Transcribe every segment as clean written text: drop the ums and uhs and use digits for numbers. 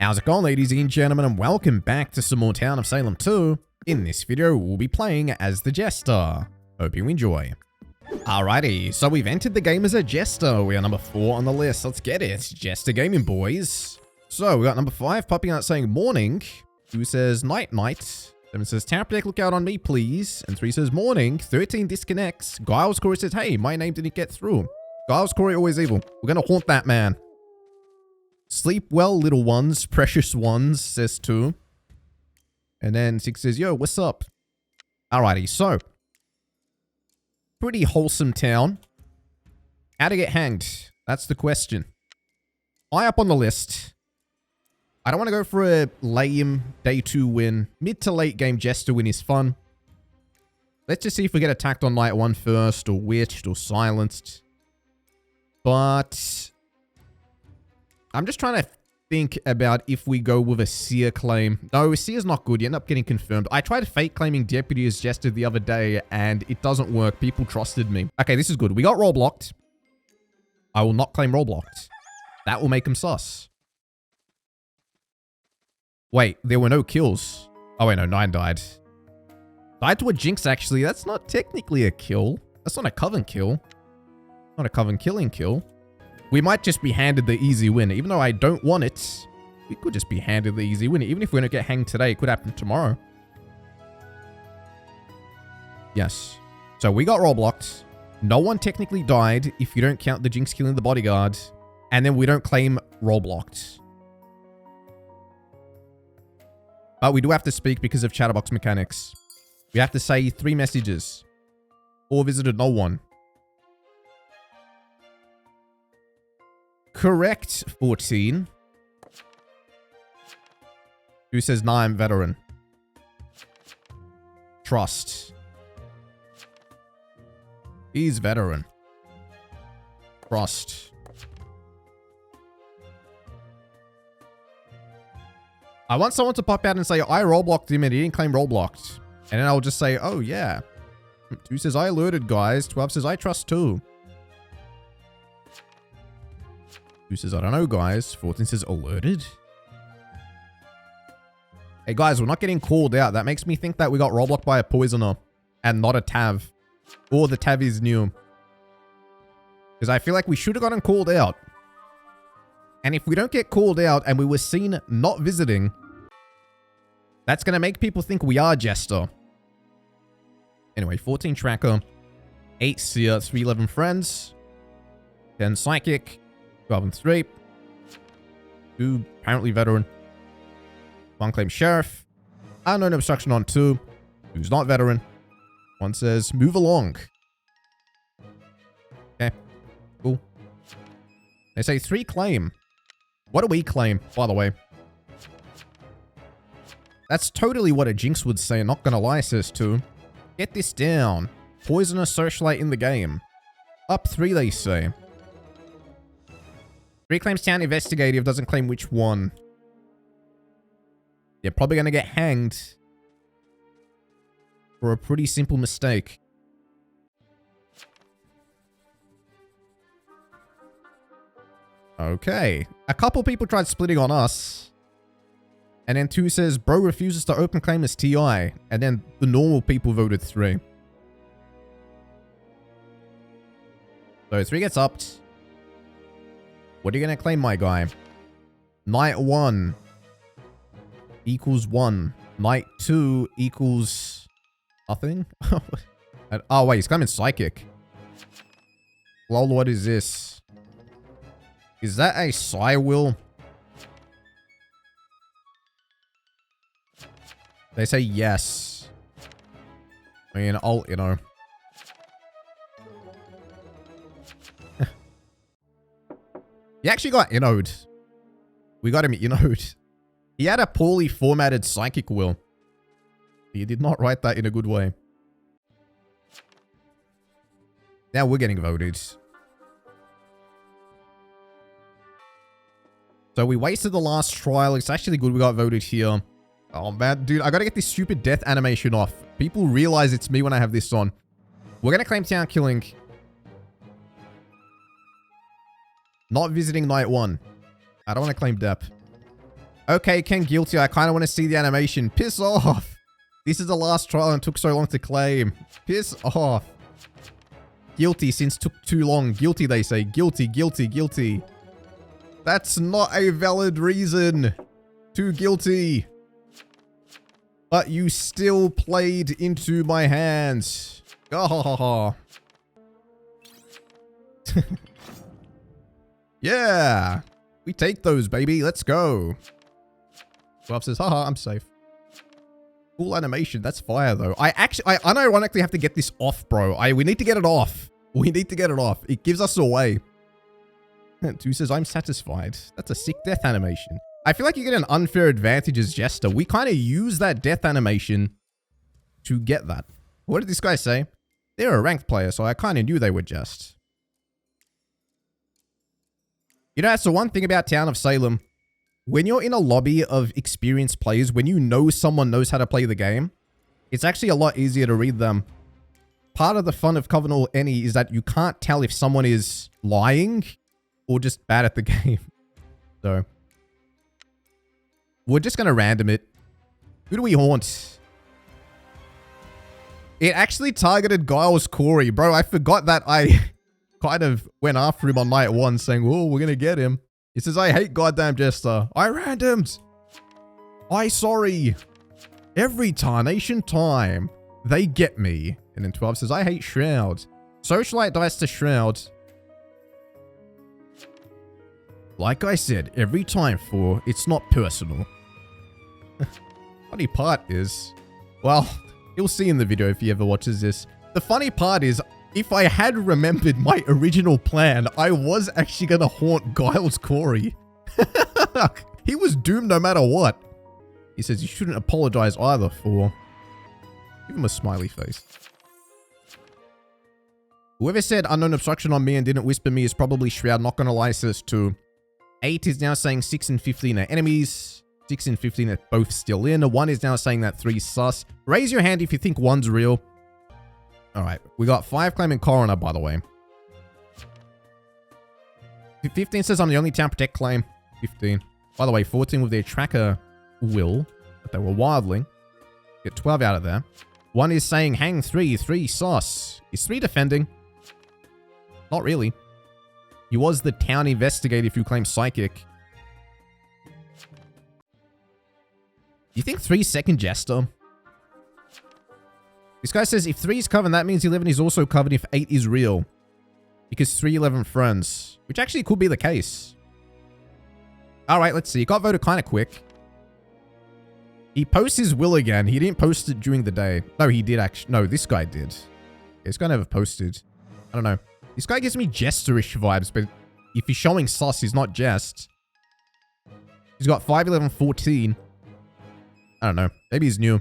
How's it going, ladies and gentlemen, and welcome back to some more Town of Salem 2. In this video, we'll be playing as the Jester. Hope you enjoy. Alrighty, so we've entered the game as a Jester. We are number 4 on the list. Let's get it. Jester gaming, boys. So, we got number 5 popping out saying morning. 2 says night night. 7 says tap deck, look out on me, please. And 3 says morning. 13 disconnects. Giles Corey says, hey, my name didn't get through. Giles Corey always evil. We're gonna haunt that man. Sleep well, little ones, precious ones, says 2. And then 6 says, yo, what's up? Alrighty, so. Pretty wholesome town. How to get hanged? That's the question. High up on the list. I don't want to go for a lame day 2 win. Mid to late game Jester win is fun. Let's just see if we get attacked on night 1 first, or witched, or silenced. But I'm just trying to think about if we go with a seer claim. No, seer's not good. You end up getting confirmed. I tried fake claiming deputy as Jester the other day, and it doesn't work. People trusted me. Okay, this is good. We got role blocked. I will not claim role blocked. That will make him sus. Wait, there were no kills. Oh, wait, no, 9 died. Died to a Jinx, actually. That's not technically a kill. That's not a Coven kill. Not a Coven killing kill. We might just be handed the easy win. Even though I don't want it, we could just be handed the easy win. Even if we don't get hanged today, it could happen tomorrow. Yes. So we got role blocked. No one technically died if you don't count the Jinx killing the bodyguard. And then we don't claim role blocked. But we do have to speak because of chatterbox mechanics. We have to say 3 messages. 4 visited, no one. Correct, 14. Who says, nah, I'm veteran. Trust. He's veteran. Trust. I want someone to pop out and say, I role-blocked him and he didn't claim role-blocked. And then I'll just say, oh, yeah. 2 says, I alerted, guys. 12 says, I trust too. 2 says, I don't know, guys. 14 says, alerted? Hey, guys, we're not getting called out. That makes me think that we got role blocked by a poisoner and not a Tav. Or the Tav is new. Because I feel like we should have gotten called out. And if we don't get called out and we were seen not visiting, that's going to make people think we are Jester. Anyway, 14 tracker, 8 seer, 3 11 friends, 10 psychic, 12 and 3, 2 apparently veteran, 1 claim sheriff, unknown obstruction on 2, who's not veteran. 1 says move along. Okay, cool. They say 3 claim. What do we claim, by the way? That's totally what a Jinx would say, not gonna lie, says 2. Get this down. Poisoner socialite in the game. Up 3, they say. 3 claims town investigative, doesn't claim which one. They're probably gonna get hanged for a pretty simple mistake. Okay. A couple people tried splitting on us. And then 2 says, bro refuses to open claim as TI. And then the normal people voted 3. So 3 gets upped. What are you going to claim, my guy? Night 1 equals 1. Night 2 equals nothing? Oh, wait, he's claiming psychic. Lol, what is this? Is that a Psy will? They say yes. I mean, I'll, you know. He actually got innoed. We got him innoed. He had a poorly formatted psychic will. He did not write that in a good way. Now we're getting voted. So we wasted the last trial. It's actually good we got voted here. Oh, man. Dude, I gotta get this stupid death animation off. People realize it's me when I have this on. We're gonna claim town killing. Not visiting night 1. I don't want to claim dep. Okay, Ken Guilty. I kind of want to see the animation. Piss off. This is the last trial and took so long to claim. Piss off. Guilty since took too long. Guilty, they say. Guilty, guilty, guilty. That's not a valid reason. Too guilty. But you still played into my hands. Oh. Yeah. We take those, baby. Let's go. Glove says, haha, I'm safe. Cool animation. That's fire, though. I unironically have to get this off, bro. We need to get it off. We need to get it off. It gives us away. 2 says, I'm satisfied. That's a sick death animation. I feel like you get an unfair advantage as Jester. We kind of use that death animation to get that. What did this guy say? They're a ranked player, so I kind of knew they were just. You know, that's the one thing about Town of Salem. When you're in a lobby of experienced players, when you know someone knows how to play the game, it's actually a lot easier to read them. Part of the fun of Covenant or any is that you can't tell if someone is lying or just bad at the game. So, we're just going to random it. Who do we haunt? It actually targeted Giles Corey. Bro, I forgot that I kind of went after him on night 1 saying, oh, we're going to get him. He says, I hate goddamn Jester. I randomed. I sorry. Every tarnation time, they get me. And then 12 says, I hate Shroud. Socialite dies to Shroud. Like I said, every time for, it's not personal. Funny part is, well, you'll see in the video if he ever watches this. The funny part is, if I had remembered my original plan, I was actually going to haunt Giles Corey. He was doomed no matter what. He says you shouldn't apologize either for... Give him a smiley face. Whoever said unknown obstruction on me and didn't whisper me is probably Shroud. Not going to lie, says 2. 8 is now saying 6 and 15 are enemies. 6 and 15 are both still in. 1 is now saying that 3 sus. Raise your hand if you think 1's real. Alright, we got 5 claiming Coroner, by the way. 15 says I'm the only town protect claim. 15. By the way, 14 with their tracker will, but they were wildling. Get 12 out of there. 1 is saying hang 3, 3 sus. Is 3 defending? Not really. He was the town investigator if you claim psychic. You think 3's second Jester? This guy says if 3 is covered, that means 11 is also covered if 8 is real. Because 3, 11 friends. Which actually could be the case. Alright, let's see. He got voted kind of quick. He posts his will again. He didn't post it during the day. No, he did actually. No, this guy did. This guy never posted. I don't know. This guy gives me Jesterish vibes, but if he's showing sus, he's not Jest. He's got 5, 11, 14. I don't know. Maybe he's new.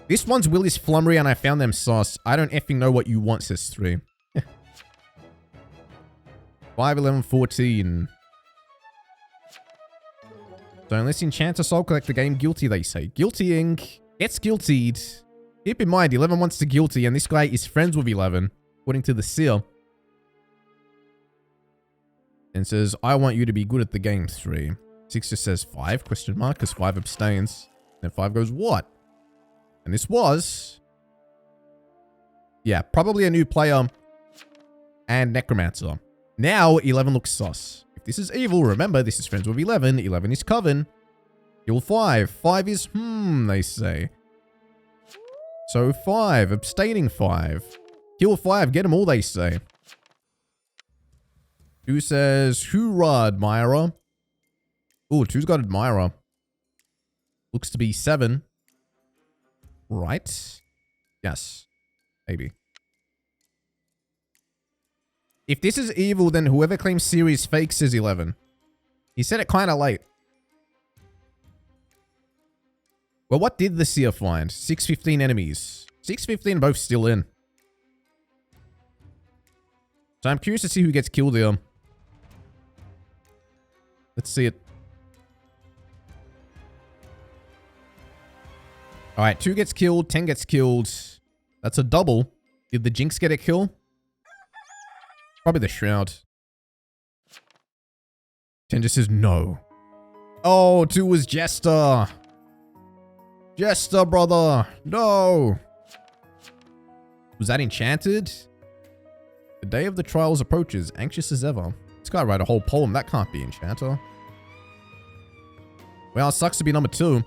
This one's will is flummery and I found them sus. I don't effing know what you want, says 3. 5, 11, 14. So unless enchant a soul collect the game, guilty, they say. Guiltying. Gets guiltied. Keep in mind, 11 wants to guilty and this guy is friends with 11, according to the seal. And says, I want you to be good at the game, 3. 6 just says 5, question mark, because 5 abstains. Then 5 goes, what? And this was... Yeah, probably a new player and Necromancer. Now, 11 looks sus. If this is evil, remember, this is friends with 11. 11 is Coven. Kill 5. 5 is, they say. So 5. Abstaining 5. Kill 5. Get them all, they say. 2 says, hoorah, Admirer. Oh, 2's got Admirer. Looks to be 7. Right? Yes. Maybe. If this is evil, then whoever claims series fake says 11. He said it kind of late. Well, what did the seer find? 615 enemies. 615 both still in. So I'm curious to see who gets killed here. Let's see it. Alright, 2 gets killed, 10 gets killed. That's a double. Did the Jinx get a kill? Probably the Shroud. 10 just says no. Oh, 2 was Jester. Jester, brother. No. Was that enchanted? The day of the trials approaches, anxious as ever. This guy wrote a whole poem. That can't be enchanter. Well, it sucks to be number 2.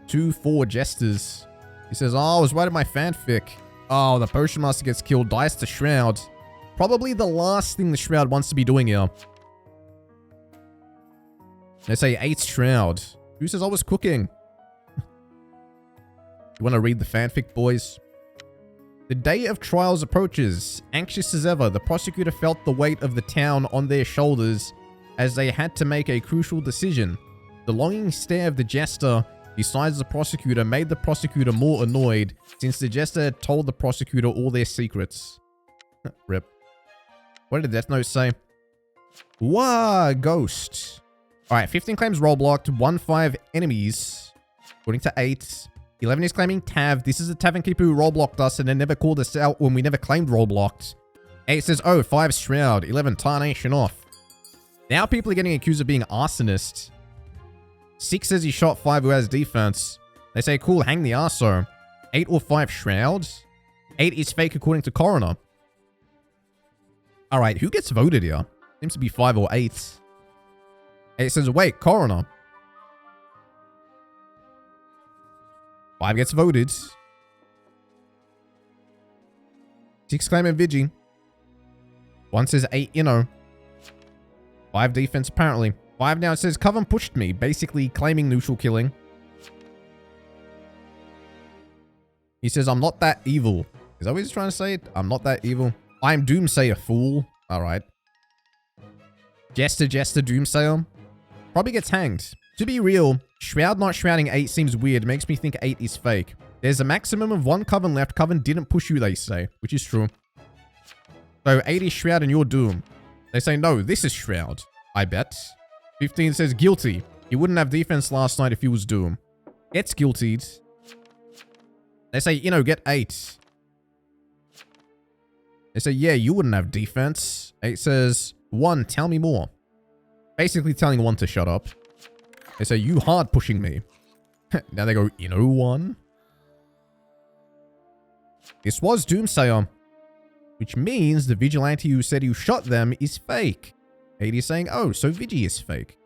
2, 4 Jesters. He says, oh, I was writing my fanfic. Oh, the Potion Master gets killed, dies to Shroud. Probably the last thing the Shroud wants to be doing here. They say 8 Shroud. Who says I was cooking? You want to read the fanfic, boys? The day of trials approaches. Anxious as ever, the prosecutor felt the weight of the town on their shoulders as they had to make a crucial decision. The longing stare of the Jester, besides the prosecutor, made the prosecutor more annoyed since the Jester had told the prosecutor all their secrets. Rip. What did the Death Note say? Wah, ghost. Alright, 15 claims roadblocked, 1-5 enemies, according to 8. 11 is claiming Tav. This is the Tavern Keeper who roadblocked us and then never called us out when we never claimed roadblocked. 8 says, oh, 5 Shroud. 11 Tarnation off. Now people are getting accused of being arsonists. 6 says he shot 5 who has defense. They say, cool, hang the arso. 8 or 5 Shroud. 8 is fake according to Coroner. Alright, who gets voted here? Seems to be 5 or 8. 8 says, wait, Coroner. 5 gets voted. 6 claiming Vigi. 1 says 8, you know. 5 defense, apparently. 5 now, it says, Coven pushed me, basically claiming neutral killing. He says, I'm not that evil. Is that what he's trying to say? I'm not that evil. I'm Doomsayer, fool. Alright. Jester, Doomsayer. Probably gets hanged. To be real, Shroud not shrouding 8 seems weird. It makes me think 8 is fake. There's a maximum of 1 Coven left. Coven didn't push you, they say. Which is true. So 8 is Shroud and you're Doom. They say, no, this is Shroud. I bet. 15 says guilty. He wouldn't have defense last night if he was Doom. Gets guiltied. They say, you know, get 8. They say, yeah, you wouldn't have defense. 8 says, 1, tell me more. Basically telling 1 to shut up. They say, you hard pushing me. Now they go, you know, 1. This was Doomsayer. Which means the vigilante who said you shot them is fake. 80 is saying, oh, so Vigi is fake.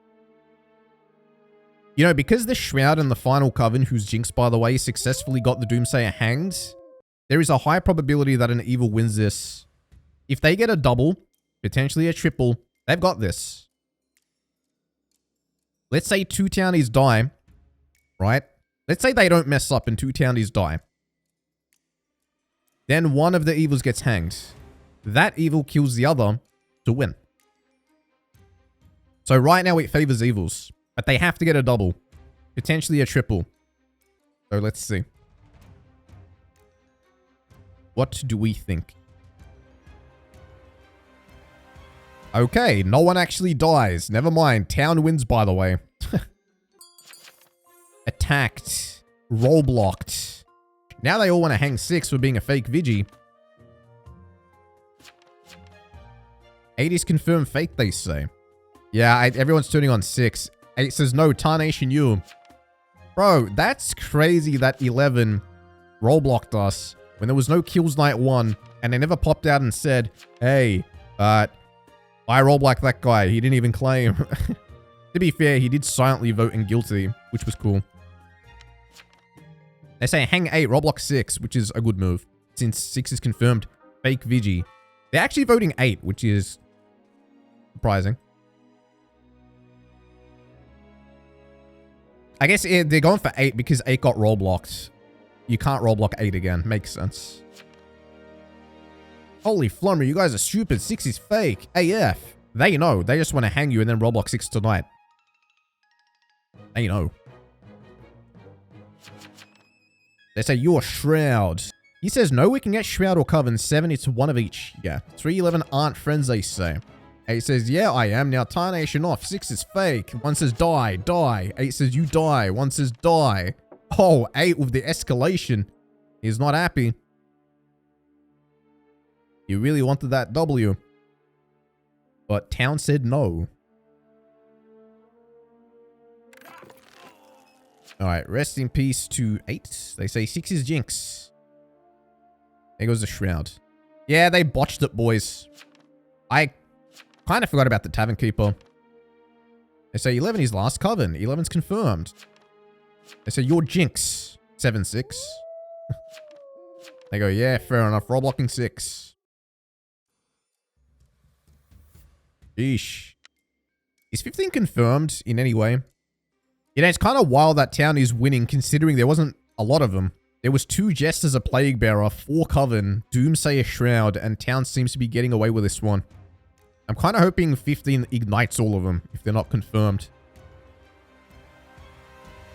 You know, because the Shroud and the final Coven, whose Jinx, by the way, successfully got the Doomsayer hanged, there is a high probability that an evil wins this. If they get a double, potentially a triple, they've got this. Let's say 2 townies die, right? Let's say they don't mess up and 2 townies die. Then one of the evils gets hanged. That evil kills the other to win. So right now it favors evils, but they have to get a double, potentially a triple. So let's see. What do we think? Okay, no one actually dies. Never mind. Town wins, by the way. Attacked. Roll-blocked. Now they all want to hang 6 for being a fake Vigi. 8 is confirmed fake, they say. Yeah, everyone's turning on 6. 8 says, no, Tarnation you. Bro, that's crazy that 11 roll-blocked us when there was no kills night 1, and they never popped out and said, hey, I roll-blocked that guy. He didn't even claim. To be fair, he did silently vote in guilty, which was cool. They say hang 8, roll-block 6, which is a good move, since 6 is confirmed fake Vigi. They're actually voting 8, which is surprising. I guess they're going for 8 because 8 got roll-blocked. You can't roll-block 8 again. Makes sense. Holy flummer, you guys are stupid. 6 is fake. AF. They know. They just want to hang you and then roll-block 6 tonight. They know. They say, you're Shroud. He says, no, we can get Shroud or Coven. 7, it's one of each. Yeah. 3, 11 aren't friends, they say. 8 says, yeah, I am. Now, Tarnation off. 6 is fake. 1 says, die, die. 8 says, you die. 1 says, die. Oh, 8 with the escalation. He's not happy. You really wanted that W. But Town said no. All right, rest in peace to 8. They say 6 is Jinx. There goes the Shroud. Yeah, they botched it, boys. I kind of forgot about the Tavern Keeper. They say 11 is Last Coven. 11's confirmed. They say you're Jinx. 7-6. They go, yeah, fair enough. Roll blocking 6. Sheesh. Is 15 confirmed in any way? You know, it's kind of wild that town is winning considering there wasn't a lot of them. There was 2 Jesters, a Plague Bearer, 4 Coven, Doomsayer Shroud, and town seems to be getting away with this one. I'm kind of hoping 15 ignites all of them if they're not confirmed.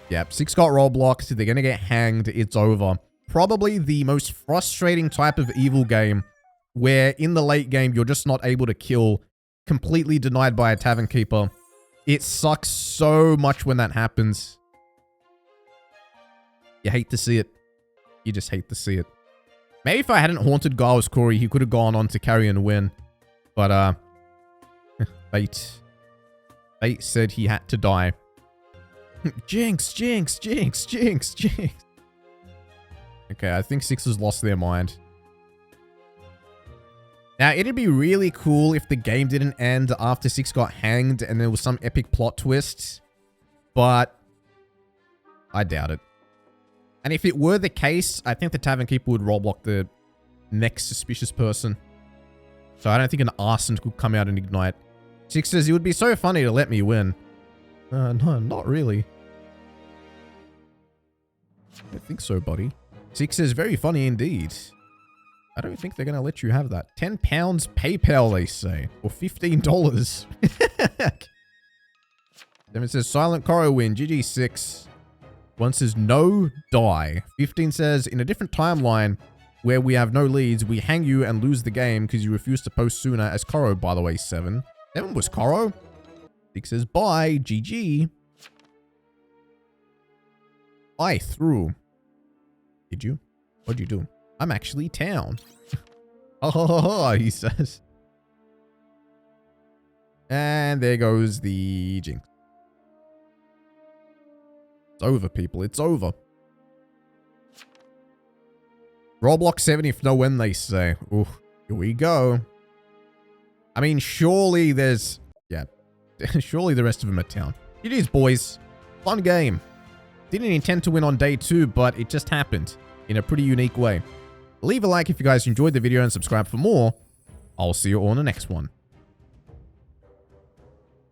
Yep, 6 got roll blocked. They're going to get hanged. It's over. Probably the most frustrating type of evil game where in the late game you're just not able to kill, completely denied by a Tavern Keeper. It sucks so much when that happens. You hate to see it. You just hate to see it. Maybe if I hadn't haunted Giles Corey, he could have gone on to carry and win. But, Fate said he had to die. Jinx, Jinx, Jinx, Jinx, Jinx. Okay, I think 6 has lost their mind. Now, it'd be really cool if the game didn't end after 6 got hanged and there was some epic plot twist. But I doubt it. And if it were the case, I think the Tavern Keeper would roll block the next suspicious person. So I don't think an arson could come out and ignite. 6 says, it would be so funny to let me win. No, not really. I don't think so, buddy. 6 says, very funny indeed. I don't think they're going to let you have that. £10 PayPal, they say. Or $15. 7 says, Silent Coro win. GG 6. 1 says, no, die. 15 says, in a different timeline where we have no leads, we hang you and lose the game because you refuse to post sooner as Coro, by the way, 7. 7 was Coro. 6 says, bye, GG. I threw. Did you? What'd you do? I'm actually town. Oh, he says. And there goes the Jinx. It's over, people. It's over. Roblox 7 if no when, they say. Ooh, here we go. I mean, surely there's... Yeah. Surely the rest of them are town. It is, boys. Fun game. Didn't intend to win on day 2, but it just happened. In a pretty unique way. Leave a like if you guys enjoyed the video and subscribe for more. I'll see you all in the next one.